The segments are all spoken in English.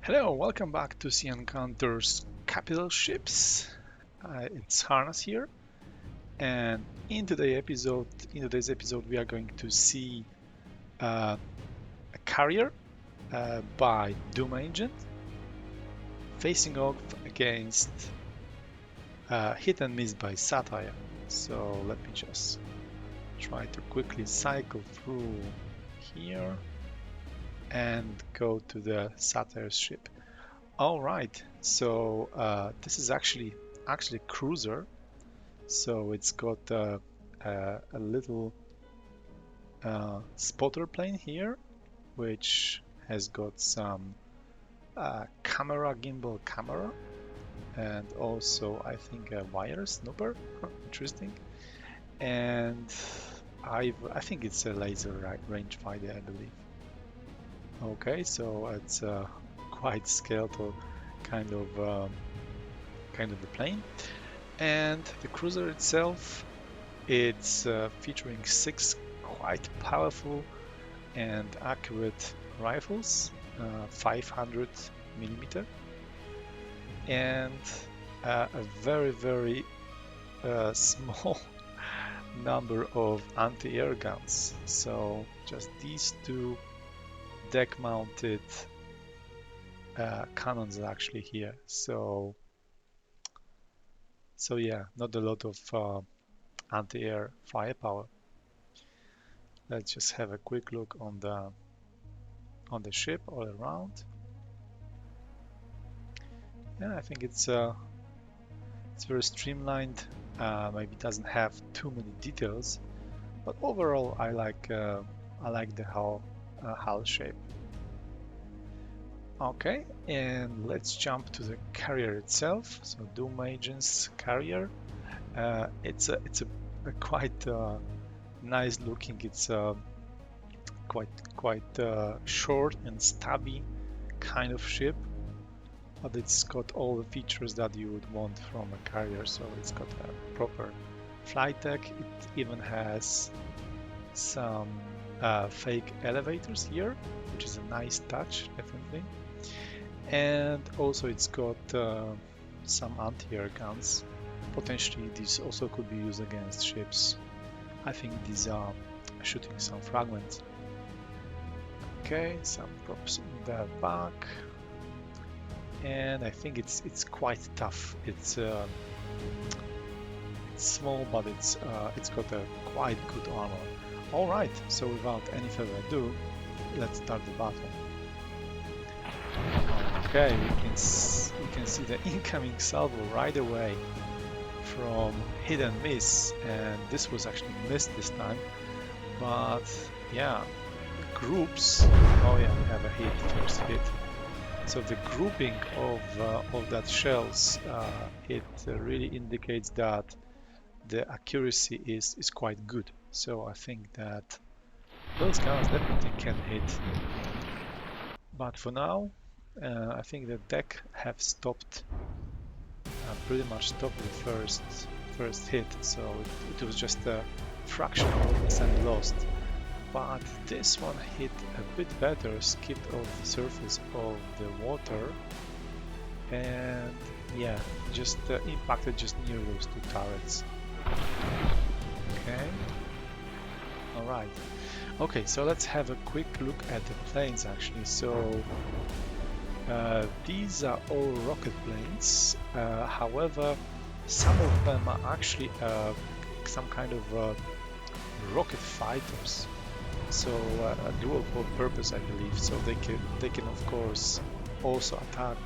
Hello, welcome back to Sea Encounters Capital Ships. It's Harness here, and in today's episode, we are going to see a carrier by Doomagent facing off against Hit and Miss by Satire. So let me just try to quickly cycle through here and go to the Satire's ship. All right, so this is actually a cruiser. So it's got a little spotter plane here, which has got some gimbal camera, and also I think a wire snooper. Interesting. And I think it's a laser rangefinder, I believe. Okay, so it's quite skeletal kind of a plane, and the cruiser itself, it's featuring 6 quite powerful and accurate rifles, 500 millimeter, and a very small number of anti-air guns. So just these 2 deck-mounted cannons are actually here. So yeah, not a lot of anti-air firepower. Let's just have a quick look on the ship all around. Yeah, I think it's very streamlined. Maybe it doesn't have too many details, but overall I like the hull shape. Okay, and let's jump to the carrier itself. So Doomagent's carrier. It's a quite nice looking. It's quite short and stubby kind of ship, but it's got all the features that you would want from a carrier. So it's got a proper flight deck. It even has some fake elevators here, which is a nice touch, definitely. And also it's got some anti-air guns. Potentially these also could be used against ships. I think these are shooting some fragments. Okay, some props in the back, and I think it's quite tough. It's small, but it's got a quite good armor. All right, so without any further ado, let's start the battle. Okay, we can see the incoming salvo right away from Hit and Miss, and this was actually missed this time. But yeah, groups. Oh yeah, we have a hit, first hit. So the grouping of that shells, it really indicates that the accuracy is quite good. So I think that those guns definitely can hit. But for now, I think the deck have stopped, pretty much stopped the first hit, so it was just a fraction of a percent lost. But this one hit a bit better, skipped off the surface of the water, and yeah, just impacted just near those 2 turrets. Okay, alright. Okay, so let's have a quick look at the planes actually. So these are all rocket planes. However, some of them are actually some kind of rocket fighters. So a dual purpose, I believe. So they can of course also attack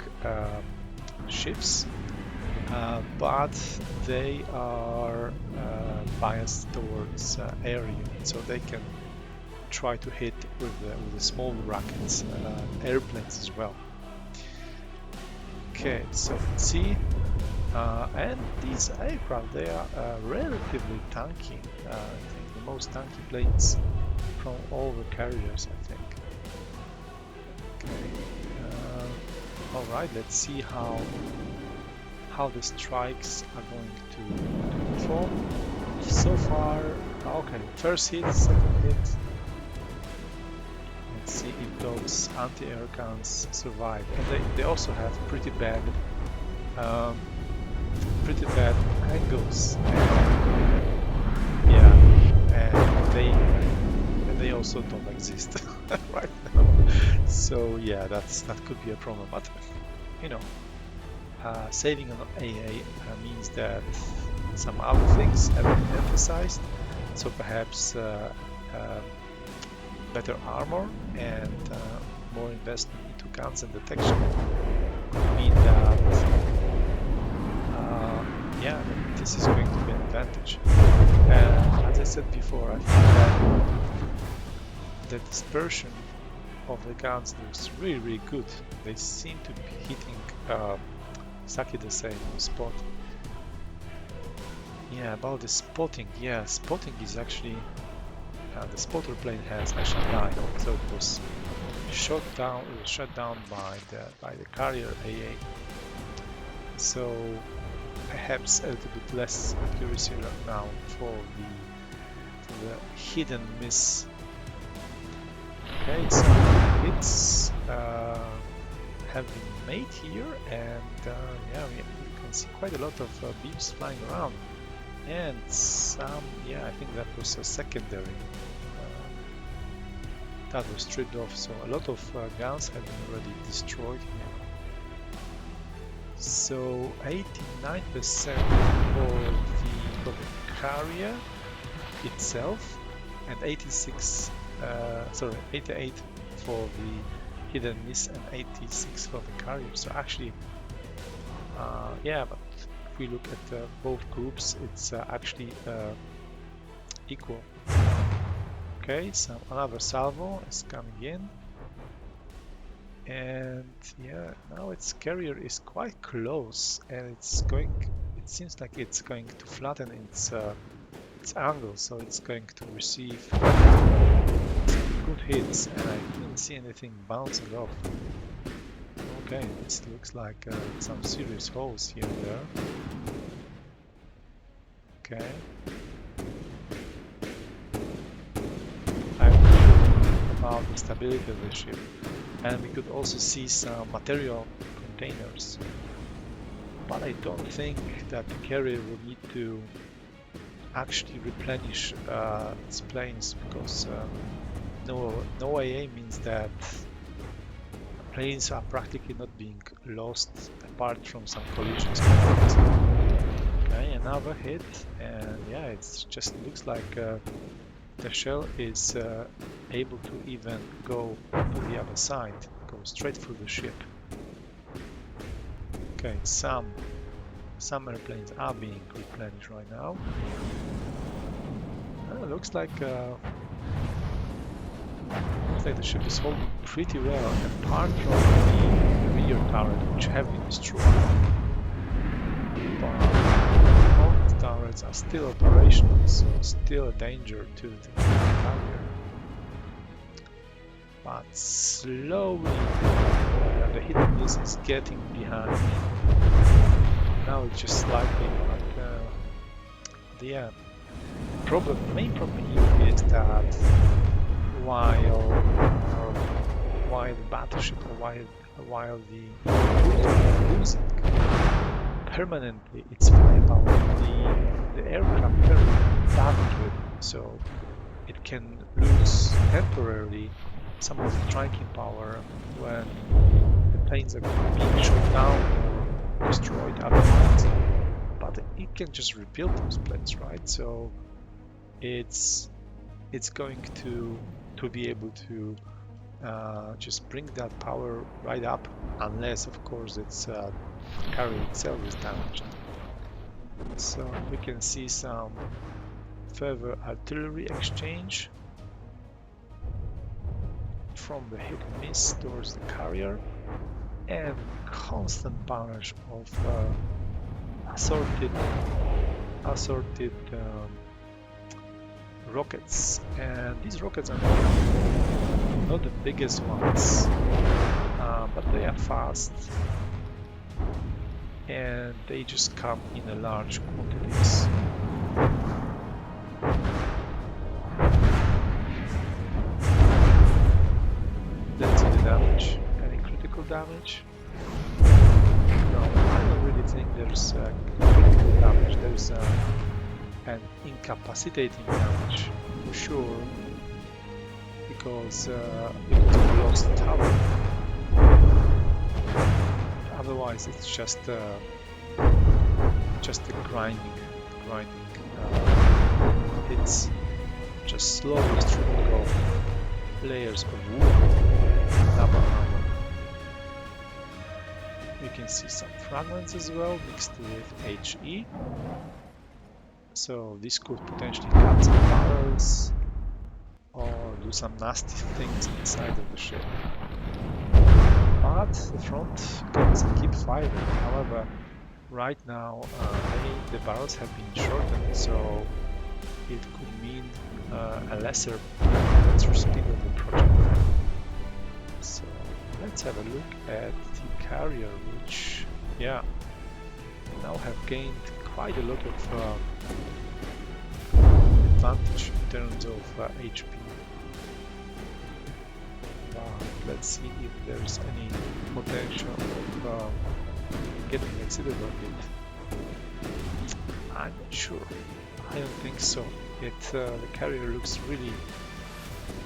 ships, but they are biased towards air units, so they can try to hit with the small rockets airplanes as well. Okay, so let's see. And these aircraft, they are relatively tanky. I think the most tanky planes from all the carriers, I think. Okay. All right, let's see how the strikes are going to perform. So far, okay, first hit, second hit. Let's see if those anti-air guns survive, and they also have pretty bad angles. Yeah, and they also don't exist right now. So yeah, that could be a problem. But you know, saving an AA means that some other things have been emphasized. So perhaps better armor and more investment into guns and detection could mean that yeah, this is going to be an advantage. And as I said before, I think that the dispersion of the guns looks really good. They seem to be hitting exactly the same spot. Yeah, about the spotting. Yeah, spotting is actually the spotter plane has actually died, so it was shot down by the carrier AA. So perhaps a little bit less accuracy now for the hidden miss. Okay, so hits have been made here, and yeah, we can see quite a lot of beams flying around, and some, yeah, I think that was a secondary that was stripped off, so a lot of guns have been already destroyed here. So 89% for the carrier itself, and 88 for the hidden miss, and 86 for the carrier. So actually, yeah, but if we look at both groups, it's actually equal. Okay, so another salvo is coming in, and yeah, now its carrier is quite close, and it seems like it's going to flatten its angle, so it's going to receive good hits, and I didn't see anything bouncing off. Okay, this looks like some serious holes here and there. Okay. About the stability of the ship, and we could also see some material containers, but I don't think that the carrier will need to actually replenish its planes, because no AA means that planes are practically not being lost apart from some collisions. Okay, another hit, and yeah, it just looks like the shell is able to even go to the other side, go straight through the ship. Okay, some airplanes are being replenished right now. Looks like the ship is holding pretty well, apart from the rear turret, which have been destroyed. But all the turrets are still operational, so still a danger to the carrier. But slowly the hidden miss is getting behind. Now it's just slightly, but the main problem here is that while the battleship, or while the cruiser are losing permanently its firepower, the aircraft carrier is battle-driven, so it can lose temporarily some of the striking power when the planes are being shot down or destroyed otherwise. But it can just rebuild those planes, right? So it's going to be able to just bring that power right up, unless of course its carrier itself is damaged. So we can see some further artillery exchange from the hit and miss towards the carrier, and constant barrage of assorted rockets, and these rockets are not the biggest ones, but they are fast, and they just come in a large quantities. damage? No, I don't really think there's critical damage. There's an incapacitating damage for sure, because we lost tower. Otherwise, it's just a grinding. It's just slowly stripping off layers of wood, double armor. You can see some fragments as well mixed with HE. So this could potentially cut some barrels or do some nasty things inside of the ship. But the front guns keep firing. However, right now the barrels have been shortened, so it could mean a lesser speed of the project. So let's have a look at the carrier, which, yeah, now have gained quite a lot of advantage in terms of HP. But let's see if there's any potential of getting a Citadel hit. I'm not sure. I don't think so. The carrier looks really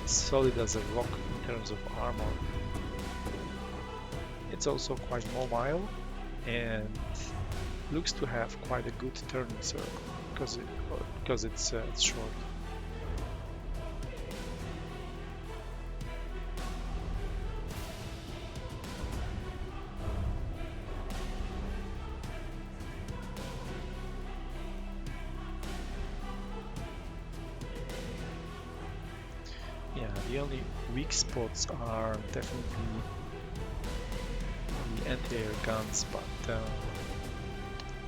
solid as a rock in terms of armor. It's also quite mobile and looks to have quite a good turning circle because it's short. Yeah, the only weak spots are definitely the anti-air guns, but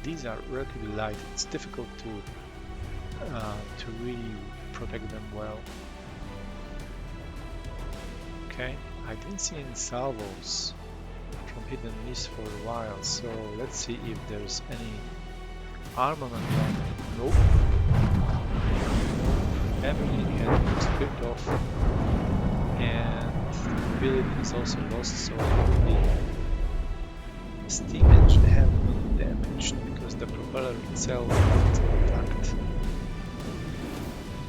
these are relatively light. It's difficult to really protect them well. Okay, I didn't see any salvos from hidden miss for a while, so let's see if there's any armament left. Nope. Everything has been stripped off, and the ability is also lost, so the steam engine have been damaged because the propeller itself got attacked.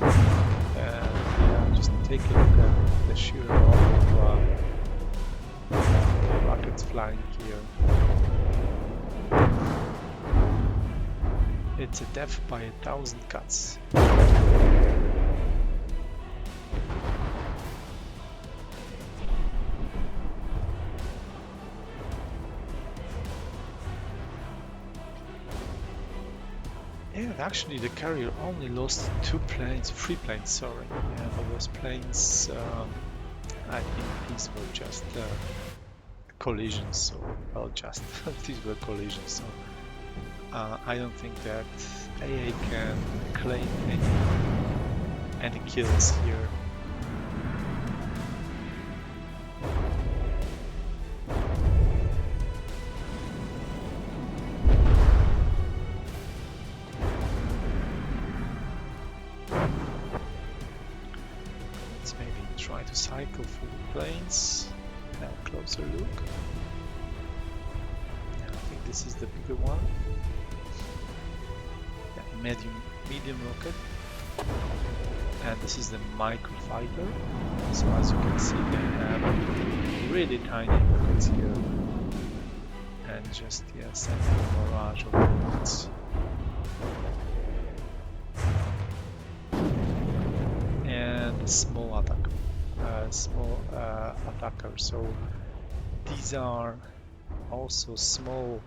Yeah, just take a look at the sheer amount of rockets flying here. It's a death by 1,000 cuts. And actually the carrier only lost three planes, sorry. Yeah, those planes, I think these were just collisions, so, well, just, these were collisions, so I don't think that AA can claim any kills here. Let's maybe try to cycle through the planes, have a closer look. Yeah, I think this is the bigger one. Medium rocket, and this is the microfighter. So as you can see, they have really tiny rockets here, and just sending a barrage of rockets. And small attacker. So these are also small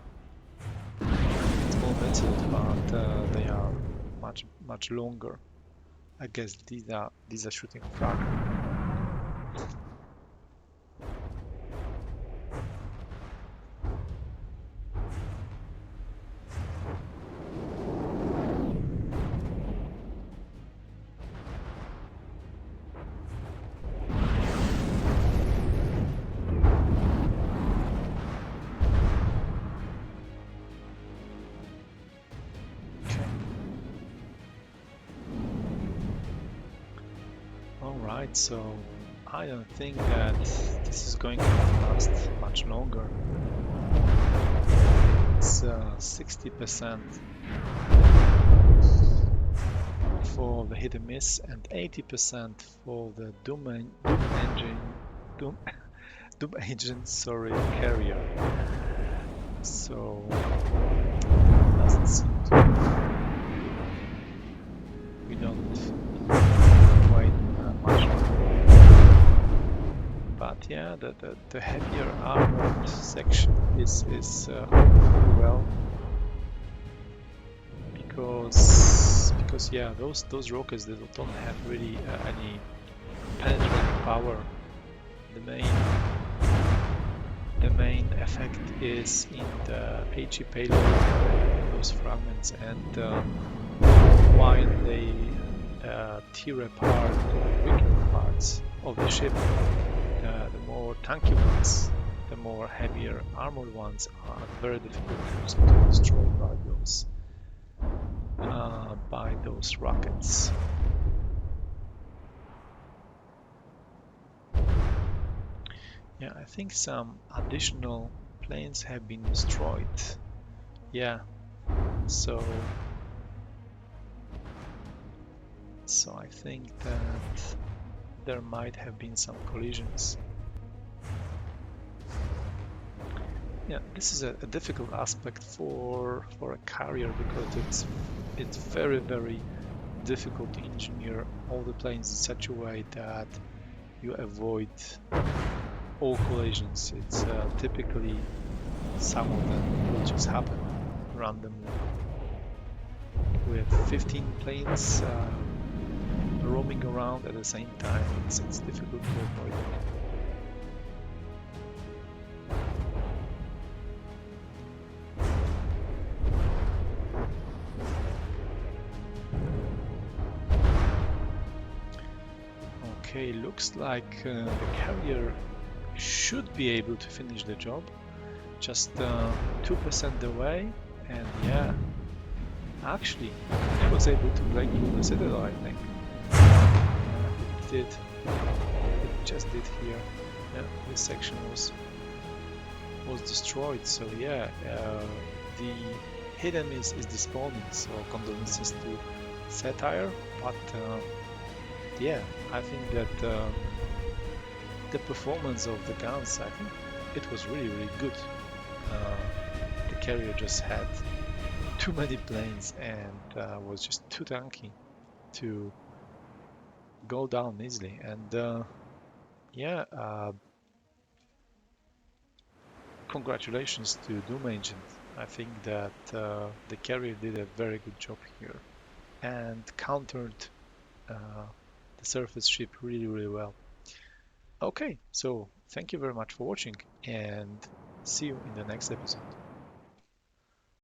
missiles, but they are much longer. I guess these are shooting frag. So I don't think that this is going to last much longer. It's 60% for the hit and miss and 80% for the Doom, Doom Agent, sorry, carrier. So doesn't seem to. We don't wait much longer. But yeah, the heavier armored section is holding well because yeah, those rockets, they don't have really any penetrating power. The main effect is in the HE payload, those fragments, and while they tear apart the weaker parts of the ship, the more tanky ones, the more heavier armored ones are very difficult to destroy by those rockets. Yeah, I think some additional planes have been destroyed. Yeah, so I think that there might have been some collisions. Yeah, this is a difficult aspect for a carrier because it's very difficult to engineer all the planes in such a way that you avoid all collisions. It's typically some of them will just happen randomly. With 15 planes roaming around at the same time, it's difficult to avoid it. Okay, looks like the carrier should be able to finish the job. Just 2% away, and yeah, actually, it was able to break through the citadel, I think. It did. It just did here. Yeah, this section was destroyed. So yeah, the hidden is despawning. So condolences to Satire, but yeah, I think that the performance of the guns, I think it was really good. The carrier just had too many planes and was just too tanky to go down easily. And yeah, congratulations to Doomagent. I think that the carrier did a very good job here and countered the surface ship really well. Okay, so thank you very much for watching and see you in the next episode.